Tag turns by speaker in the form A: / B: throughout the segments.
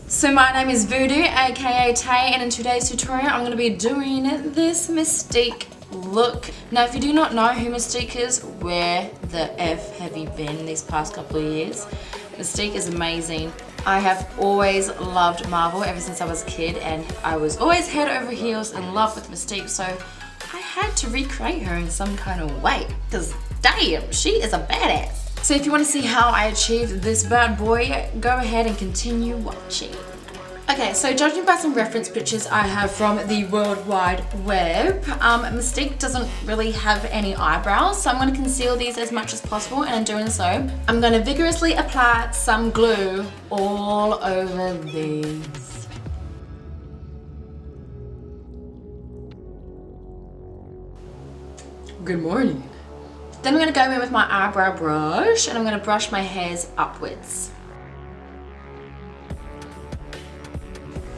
A: So my name is Voodoo, aka Tay, and in today's tutorial I'm going to be doing this Mystique look. Now if you do not know who Mystique is, where the F have you been these past couple of years? Mystique is amazing. I have always loved Marvel ever since I was a kid, and I was always head over heels in love with Mystique, so I had to recreate her in some kind of way, because damn, she is a badass. So if you want to see how I achieved this bad boy, go ahead and continue watching. Okay, so judging by some reference pictures I have from the World Wide Web, Mystique doesn't really have any eyebrows, so I'm going to conceal these as much as possible, and in doing so, I'm going to vigorously apply some glue all over these. Good morning. Then I'm going to go in with my eyebrow brush, and I'm going to brush my hairs upwards.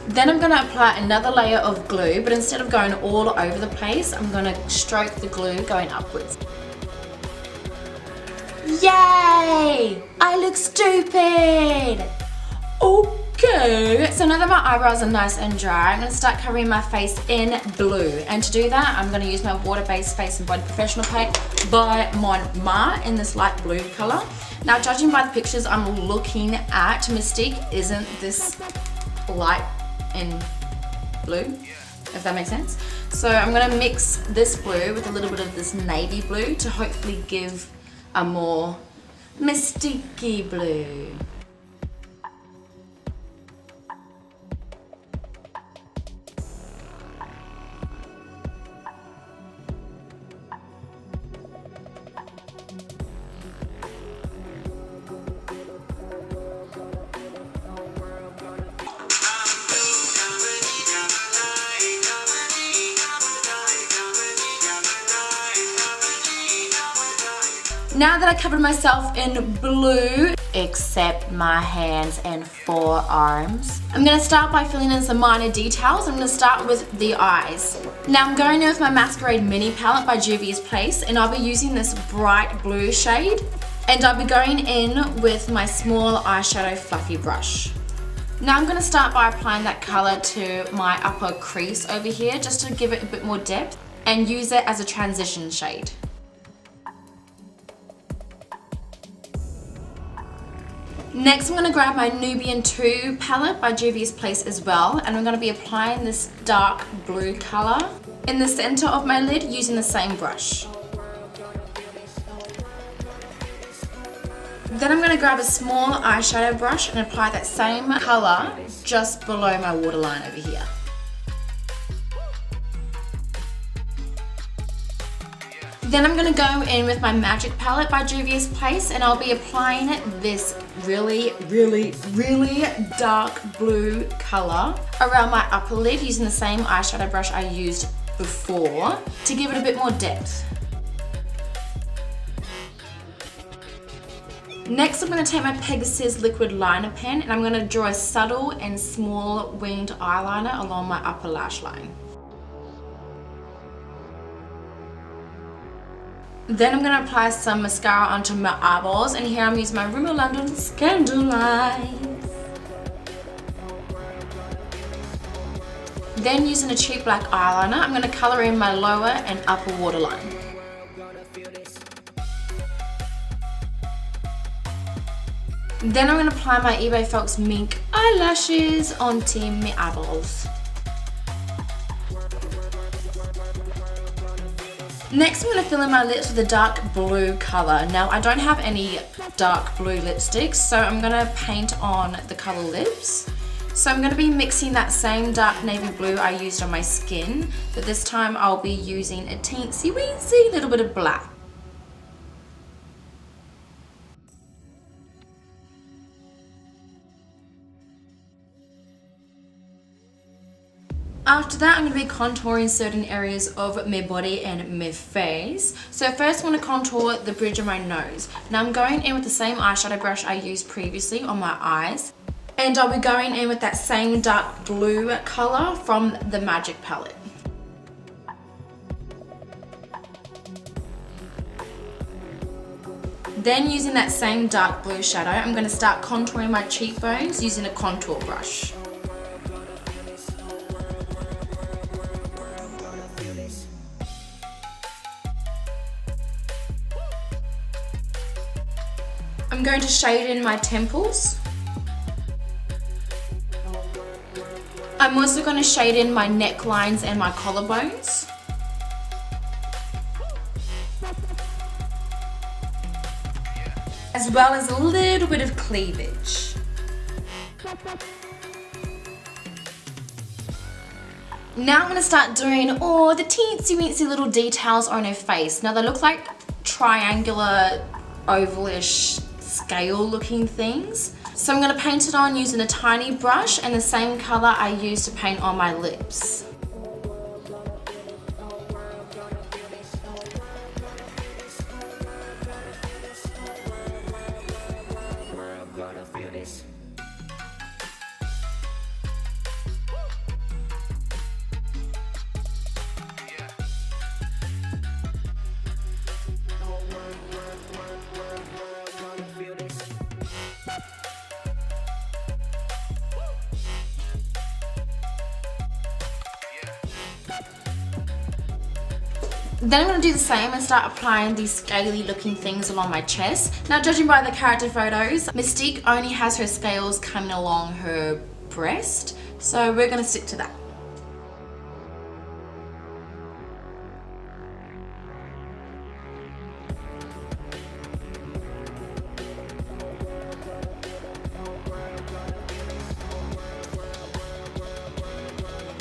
A: Then I'm going to apply another layer of glue, but instead of going all over the place, I'm going to stroke the glue going upwards. Yay! I look stupid! Okay, so now that my eyebrows are nice and dry, I'm going to start covering my face in blue. And to do that, I'm going to use my water-based face and body professional paint by Mont in this light blue color. Now, judging by the pictures I'm looking at, Mystique isn't this light in blue, if that makes sense. So I'm going to mix this blue with a little bit of this navy blue to hopefully give a more Mystique-y blue. Now that I covered myself in blue, except my hands and forearms, I'm going to start by filling in some minor details. I'm going to start with the eyes. Now I'm going in with my Masquerade mini palette by Juvias Place, and I'll be using this bright blue shade, and I'll be going in with my small eyeshadow fluffy brush. Now I'm going to start by applying that color to my upper crease over here, just to give it a bit more depth, and use it as a transition shade. Next, I'm going to grab my Nubian 2 palette by Juvias Place as well, and I'm going to be applying this dark blue color in the center of my lid using the same brush. Then I'm going to grab a small eyeshadow brush and apply that same color just below my waterline over here. Then I'm going to go in with my Magic palette by Juvias Place, and I'll be applying this really dark blue color around my upper lid using the same eyeshadow brush I used before to give it a bit more depth. Next, I'm going to take my Pegasus liquid liner pen, and I'm going to draw a subtle and small winged eyeliner along my upper lash line. Then I'm going to apply some mascara onto my eyeballs, and here I'm using my Rimmel London Scandal Eyes. Then using a cheap black eyeliner, I'm going to colour in my lower and upper waterline. Then I'm going to apply my Faux Mink eyelashes onto my eyeballs. Next, I'm going to fill in my lips with a dark blue colour. Now, I don't have any dark blue lipsticks, so I'm going to paint on the colour lips. So I'm going to be mixing that same dark navy blue I used on my skin, but this time I'll be using a teensy weensy little bit of black. After that, I'm going to be contouring certain areas of my body and my face. So first I want to contour the bridge of my nose. Now I'm going in with the same eyeshadow brush I used previously on my eyes. And I'll be going in with that same dark blue colour from the Magic palette. Then using that same dark blue shadow, I'm going to start contouring my cheekbones using a contour brush. I'm going to shade in my temples. I'm also going to shade in my necklines and my collarbones. As well as a little bit of cleavage. Now I'm going to start doing all the teensy weensy little details on her face. Now they look like triangular, ovalish, scale looking things. So I'm going to paint it on using a tiny brush and the same colour I used to paint on my lips. Then I'm going to do the same and start applying these scaly looking things along my chest. Now judging by the character photos, Mystique only has her scales coming along her breast, so we're going to stick to that.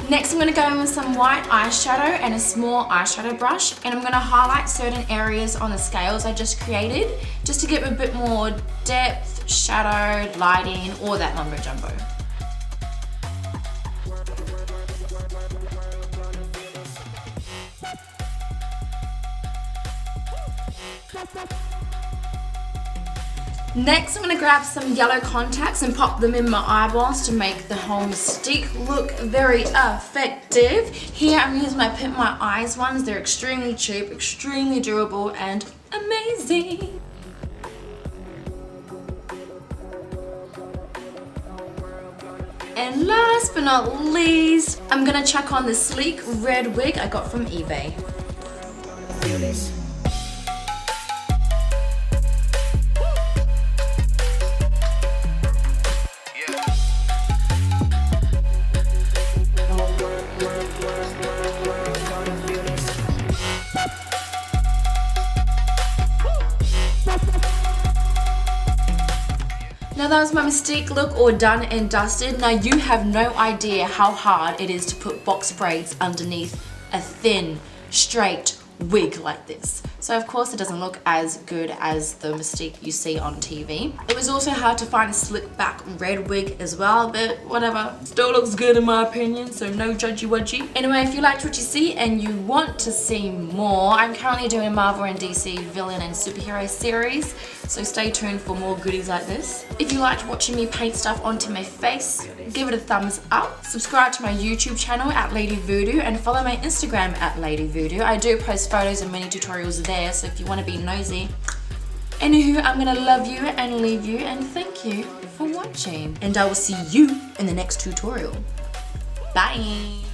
A: Next I'm going to go in with some white eyeshadow and a small eyeshadow brush, and I'm going to highlight certain areas on the scales I just created just to give a bit more depth, shadow, lighting, all that mumbo jumbo. Next, I'm going to grab some yellow contacts and pop them in my eyeballs to make the whole Mystique look very effective. Here I'm using my PimpMyEyez ones. They're extremely cheap, extremely durable, and amazing. And last but not least, I'm going to chuck on the sleek red wig I got from eBay. Now that was my Mystique look all done and dusted. Now you have no idea how hard it is to put box braids underneath a thin, straight wig like this. So of course it doesn't look as good as the Mystique you see on TV. It was also hard to find a slick back red wig as well, but whatever. Still looks good in my opinion, so no judgy-wudgy. Anyway, if you liked what you see and you want to see more, I'm currently doing Marvel and DC villain and superhero series, so stay tuned for more goodies like this. If you liked watching me paint stuff onto my face, give it a thumbs up. Subscribe to my YouTube channel at Lady Voodoo and follow my Instagram at Lady Voodoo. I do post photos and mini tutorials there, so if you want to be nosy. Anywho, I'm gonna love you and leave you and thank you for watching. And I will see you in the next tutorial. Bye!